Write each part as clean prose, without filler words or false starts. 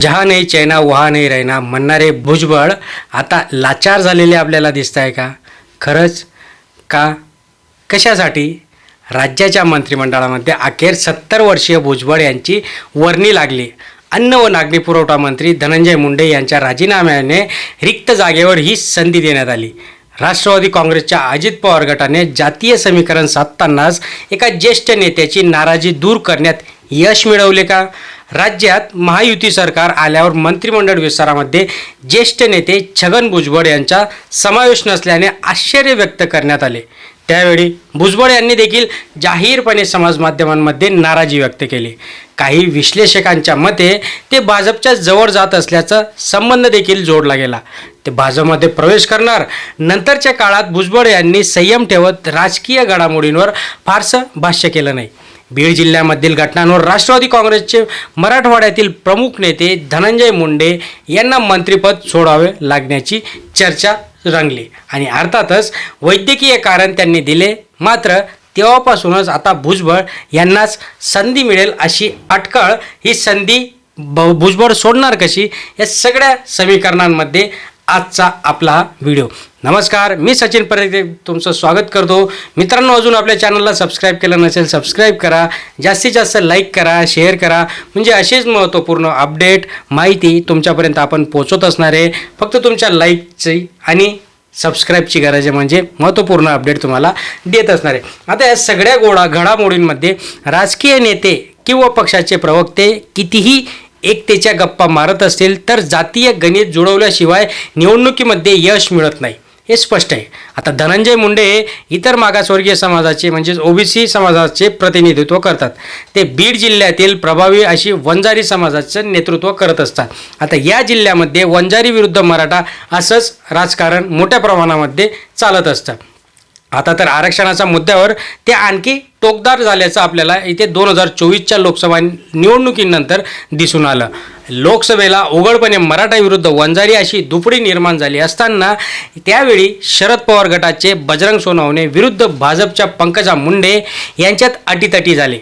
जहा नाही चैना वहा नाही राहिना म्हणणारे भुजबळ आता लाचार झालेले आपल्याला दिसत आहे का? खरंच का? कशासाठी? राज्याच्या मंत्रिमंडळामध्ये अखेर 70 वर्षीय भुजबळ यांची वर्णी लागली. अन्न व नागरी पुरवठा मंत्री धनंजय मुंडे यांच्या राजीनाम्याने रिक्त जागेवर ही संधी देण्यात आली. राष्ट्रवादी काँग्रेसच्या अजित पवार गटाने जातीय समीकरण साधतानाच एका ज्येष्ठ नेत्याची नाराजी दूर करण्यात यश मिळवले का? राज्यात महायुती सरकार आल्यावर मंत्रिमंडळ विस्तारामध्ये ज्येष्ठ नेते छगन भुजबळ यांचा समावेश नसल्याने आश्चर्य व्यक्त करण्यात आले. त्यावेळी भुजबळ यांनी देखील जाहीरपणे समाजमाध्यमांमध्ये नाराजी व्यक्त केली. काही विश्लेषकांच्या मते ते भाजपच्या जवळ जात असल्याचा संबंध देखील जोडला गेला. ते भाजपमध्ये प्रवेश करणार. नंतरच्या काळात भुजबळ यांनी संयम ठेवत राजकीय घडामोडींवर फारसं भाष्य केलं नाही. बीड जिल्ह्यामधील घटनांवर राष्ट्रवादी काँग्रेसचे मराठवाड्यातील प्रमुख नेते धनंजय मुंडे यांना मंत्रिपद सोडावे लागण्याची चर्चा रंगली आणि अर्थातच वैद्यकीय कारण त्यांनी दिले. मात्र तेव्हापासूनच आता भुजबळ यांनाच संधी मिळेल अशी अटकळ. ही संधी भुजबळ सोडणार कशी? या सगळ्या समीकरणांमध्ये आजचा आपला हा व्हिडिओ. नमस्कार, मी सचिन परेख तुमचं स्वागत करतो. मित्रांनो, अजून आपल्या चॅनलला सबस्क्राईब केलं नसेल सबस्क्राईब करा, जास्तीत जास्त लाईक करा, शेअर करा, म्हणजे असेच महत्त्वपूर्ण अपडेट माहिती तुमच्यापर्यंत आपण पोहोचवत असणार आहे. फक्त तुमच्या लाईकची आणि सबस्क्राईबची गरज आहे, म्हणजे महत्त्वपूर्ण अपडेट तुम्हाला देत असणार आहे. आता या सगळ्या घडामोडींमध्ये राजकीय नेते किंवा पक्षाचे प्रवक्ते कितीही एकतेच्या गप्पा मारत असतील तर जातीय गणित जुळवल्याशिवाय निवडणुकीमध्ये यश मिळत नाही, हे स्पष्ट आहे. आता धनंजय मुंडे इतर मागासवर्गीय समाजाचे म्हणजेच ओबीसी समाजाचे प्रतिनिधित्व करतात. ते बीड जिल्ह्यातील प्रभावी अशी वंजारी समाजाचं नेतृत्व करत असतात. आता या जिल्ह्यामध्ये वंजारी विरुद्ध मराठा असंच राजकारण मोठ्या प्रमाणामध्ये चालत असतं. आता तर आरक्षणाच्या मुद्द्यावर ते आणखी टोकदार झाल्याचं आपल्याला इथे 2024च्या लोकसभा निवडणुकीनंतर दिसून आलं. लोकसभेला उघडपणे मराठा विरुद्ध वंजारी अशी दुपडी निर्माण झाली असताना त्यावेळी शरद पवार गटाचे बजरंग सोनवणे विरुद्ध भाजपच्या पंकजा मुंडे यांच्यात अटीतटी झाली.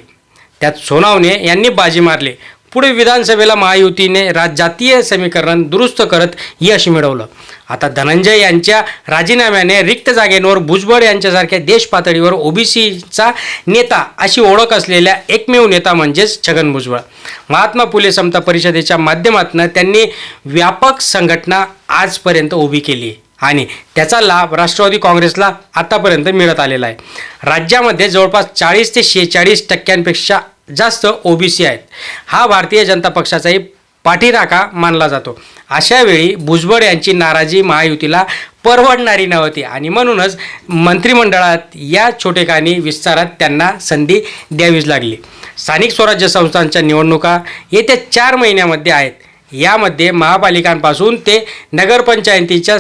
त्यात सोनवणे यांनी बाजी मारली. पुढे विधानसभेला महायुतीने जातीय समीकरण दुरुस्त करत यश मिळवलं. आता धनंजय यांच्या राजीनाम्याने रिक्त जागेंवर भुजबळ यांच्यासारख्या देश पातळीवर ओबीसीचा नेता अशी ओळख असलेल्या एकमेव नेता म्हणजेच छगन भुजबळ. महात्मा फुले समता परिषदेच्या माध्यमातून त्यांनी व्यापक संघटना आजपर्यंत उभी केली आणि त्याचा लाभ राष्ट्रवादी काँग्रेसला आतापर्यंत मिळत आलेला आहे. राज्यामध्ये जवळपास 40 ते 46% जास्त ओबीसी आहेत. हा भारतीय जनता पक्षाचाही पाठीराखा मानला जातो. अशा वेळी भुजबळ यांची नाराजी महायुतीला परवडणारी नव्हती आणि म्हणूनच मंत्रिमंडळात या छोटेखानी विस्तारात त्यांना संधी द्यावीच लागली. स्थानिक स्वराज्य संस्थांच्या निवडणुका येत्या 4 महिन्यामध्ये आहेत. यामध्ये महापालिकांपासून ते नगरपंचायतीच्या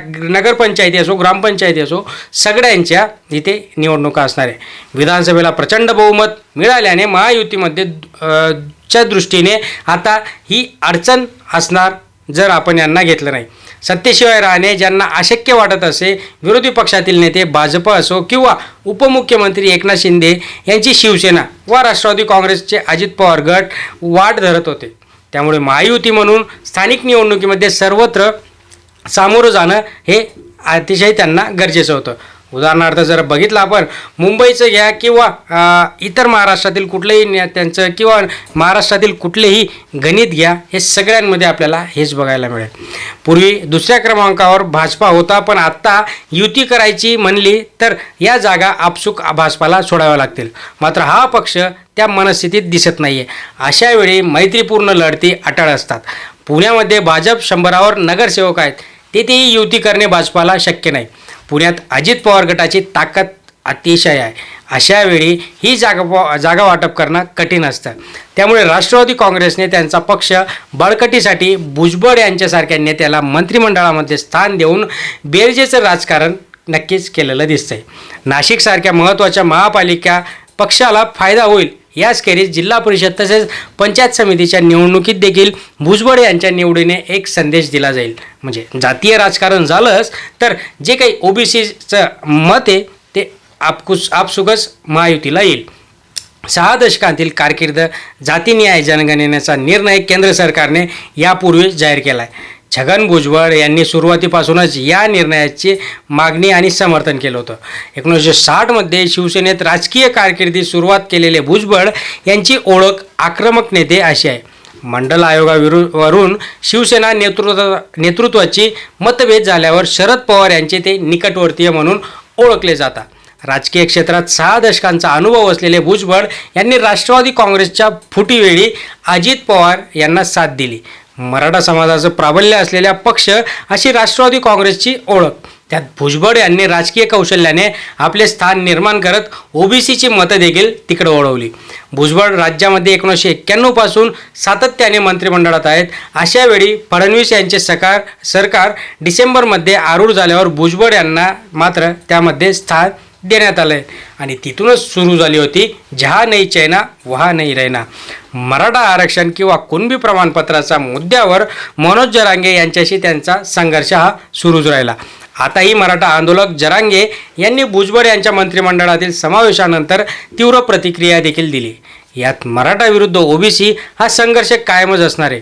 नगरपंचायती असो ग्रामपंचायती असो सगळ्यांच्या इथे निवडणुका असणार आहे. विधानसभेला प्रचंड बहुमत मिळाल्याने महायुतीमध्ये च्या दृष्टीने आता ही अडचण असणार जर आपण यांना घेतलं नाही. सत्तेशिवाय राहणे ज्यांना अशक्य वाटत असे विरोधी पक्षातील नेते भाजप असो किंवा उपमुख्यमंत्री एकनाथ शिंदे यांची शिवसेना व राष्ट्रवादी काँग्रेसचे अजित पवार गट वाट धरत होते. त्यामुळे महायुती म्हणून स्थानिक निवडणुकीमध्ये सर्वत्र सामोरं जाणं हे अतिशय त्यांना गरजेचं होतं. उदाहरणार्थ जर बघितलं आपण मुंबईचं घ्या किंवा इतर महाराष्ट्रातील कुठलेही नेत्यांचं किंवा महाराष्ट्रातील कुठलेही गणित घ्या, हे सगळ्यांमध्ये आपल्याला हेच बघायला मिळेल. पूर्वी दुसऱ्या क्रमांकावर भाजपा होता, पण आत्ता युती करायची म्हणली तर या जागा आपसूक भाजपाला सोडाव्या लागतील. मात्र हा पक्ष त्या मनस्थितीत दिसत नाही आहे. अशावेळी मैत्रीपूर्ण लढती अटळ असतात. पुण्यामध्ये भाजप 100वर नगरसेवक आहेत. तेथेही युती करणे भाजपाला शक्य नाही. पुण्यात अजित पवार गटाची ताकद अतिशय आहे. अशावेळी ही जागा वाटप करणं कठीण असतं. त्यामुळे राष्ट्रवादी काँग्रेसने त्यांचा पक्ष बळकटीसाठी भुजबळ यांच्यासारख्या नेत्याला मंत्रिमंडळामध्ये स्थान देऊन बेरजेचं राजकारण नक्कीच केलेलं दिसतंय. नाशिकसारख्या महत्त्वाच्या महापालिका पक्षाला फायदा होईल याचखेरीज जिल्हा परिषद तसेच पंचायत समितीच्या निवडणुकीत देखील भुजबळ यांच्या निवडीने एक संदेश दिला जाईल. म्हणजे जातीय राजकारण झालंच तर जे काही ओबीसीचं मत आहे ते आपसुकच महायुतीला येईल. 6 दशकांतील कारकीर्द जातीनिहाय जनगणनेचा निर्णय केंद्र सरकारने यापूर्वीच जाहीर केला आहे. छगन भुजबळ यांनी सुरुवातीपासूनच या निर्णयाची मागणी आणि समर्थन केलं होतं. 1960मध्ये शिवसेनेत राजकीय कारकिर्दीस सुरुवात केलेले भुजबळ यांची ओळख आक्रमक नेते अशी आहे. मंडल आयोगावरून शिवसेना नेतृत्वाची मतभेद झाल्यावर शरद पवार यांचे ते निकटवर्तीय म्हणून ओळखले जातात. राजकीय क्षेत्रात 6 दशकांचा अनुभव असलेले भुजबळ यांनी राष्ट्रवादी काँग्रेसच्या फुटीवेळी अजित पवार यांना साथ दिली. मराठा समाजाचं प्राबल्य असलेल्या पक्ष अशी राष्ट्रवादी काँग्रेसची ओळख. त्यात भुजबळ यांनी राजकीय कौशल्याने आपले स्थान निर्माण करत ओबीसीची मतं देखील तिकडे वळवली. भुजबळ राज्यामध्ये 1991 पासून सातत्याने मंत्रिमंडळात आहेत. अशा वेळी फडणवीस यांचे सरकार डिसेंबरमध्ये आरूढ झाल्यावर भुजबळ यांना मात्र त्यामध्ये स्थान देण्यात आलं आहे आणि तिथूनच सुरू झाली होती जहा नाही चैना वहा नाही रहना. मराठा आरक्षण किंवा कुणबी प्रमाणपत्राच्या मुद्द्यावर मनोज जरांगे यांच्याशी त्यांचा संघर्ष हा सुरूच राहिला. आताही मराठा आंदोलक जरांगे यांनी भुजबळ यांच्या मंत्रिमंडळातील समावेशानंतर तीव्र प्रतिक्रिया देखील दिली. यात मराठा विरुद्ध ओबीसी हा संघर्ष कायमच असणार आहे.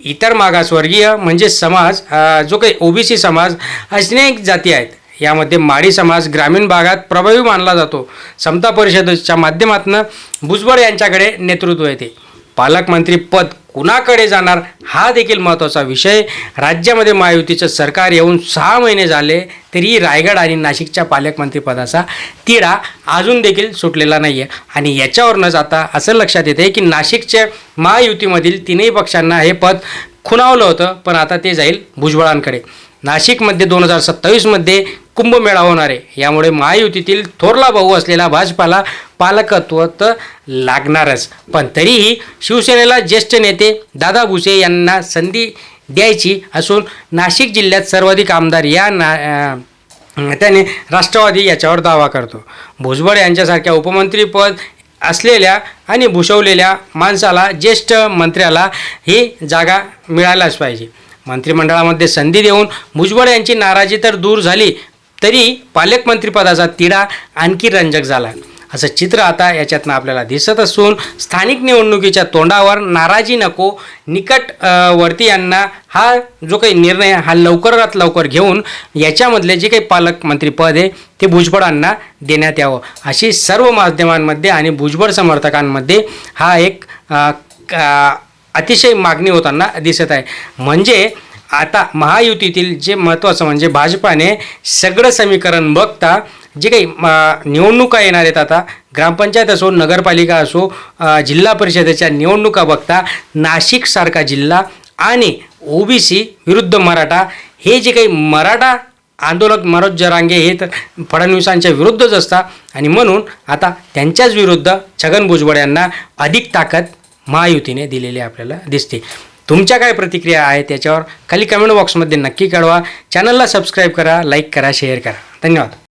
इतर मागासवर्गीय म्हणजे समाज जो काही ओबीसी समाज अनेक जाती आहेत. यामध्ये माडी समाज ग्रामीण भागात प्रभावी मानला जातो. समता परिषदेच्या माध्यमातून भुजबळ यांच्याकडे नेतृत्व येते. पालकमंत्री पद कुणाकडे जाणार हा देखील महत्त्वाचा विषय. राज्यामध्ये महायुतीचं सरकार येऊन 6 महिने झाले तरी रायगड आणि नाशिकच्या पालकमंत्रीपदाचा तिढा अजून देखील सुटलेला नाही आहे आणि याच्यावरूनच आता असं लक्षात येते की नाशिकच्या महायुतीमधील 3ही पक्षांना हे पद खुणावलं होतं, पण आता ते जाईल भुजबळांकडे. नाशिकमध्ये 2027मध्ये कुंभमेळा होणार आहे. यामुळे महायुतीतील थोरला भाऊ असलेला भाजपाला पालकत्व तर लागणारच, पण तरीही शिवसेनेला ज्येष्ठ नेते दादा भुसे यांना संधी द्यायची असून नाशिक जिल्ह्यात सर्वाधिक आमदार त्याने राष्ट्रवादी याच्यावर दावा करतो. भुजबळ यांच्यासारख्या उपमंत्रीपद असलेल्या आणि भूषवलेल्या माणसाला ज्येष्ठ मंत्र्याला ही जागा मिळायलाच पाहिजे. मंत्रिमंडळामध्ये संधी देऊन भुजबळ यांची नाराजी तर दूर झाली तरी पालकमंत्रीपदाचा तिढा आणखी रंजक झाला असं चित्र आता याच्यातनं आपल्याला दिसत असून स्थानिक निवडणुकीच्या तोंडावर नाराजी नको, निकटवर्ती यांना हा जो काही निर्णय हा लवकरात लवकर घेऊन याच्यामधले जे काही पालकमंत्रीपद आहे ते भुजबळांना देण्यात यावं अशी सर्व माध्यमांमध्ये आणि भुजबळ समर्थकांमध्ये हा एक अतिशय मागणी होताना दिसत आहे. म्हणजे आता महायुतीतील जे महत्त्वाचं म्हणजे भाजपाने सगळं समीकरण बघता जे काही निवडणुका येणार आहेत, आता ग्रामपंचायत असो, नगरपालिका असो, जिल्हा परिषदेच्या निवडणुका बघता नाशिकसारखा जिल्हा आणि ओबीसी विरुद्ध मराठा हे जे काही मराठा आंदोलक मनोज जरांगे हे तर फडणवीसांच्या विरुद्धच असतात आणि म्हणून आता त्यांच्याच विरुद्ध छगन भुजबळ यांना अधिक ताकद महायुतीने दिलेली आपल्याला दिसते. तुमच्या काय प्रतिक्रिया आहेत त्याच्यावर खाली कमेंट बॉक्समध्ये नक्की कळवा. चॅनलला सबस्क्राईब करा, लाईक करा, शेअर करा. धन्यवाद.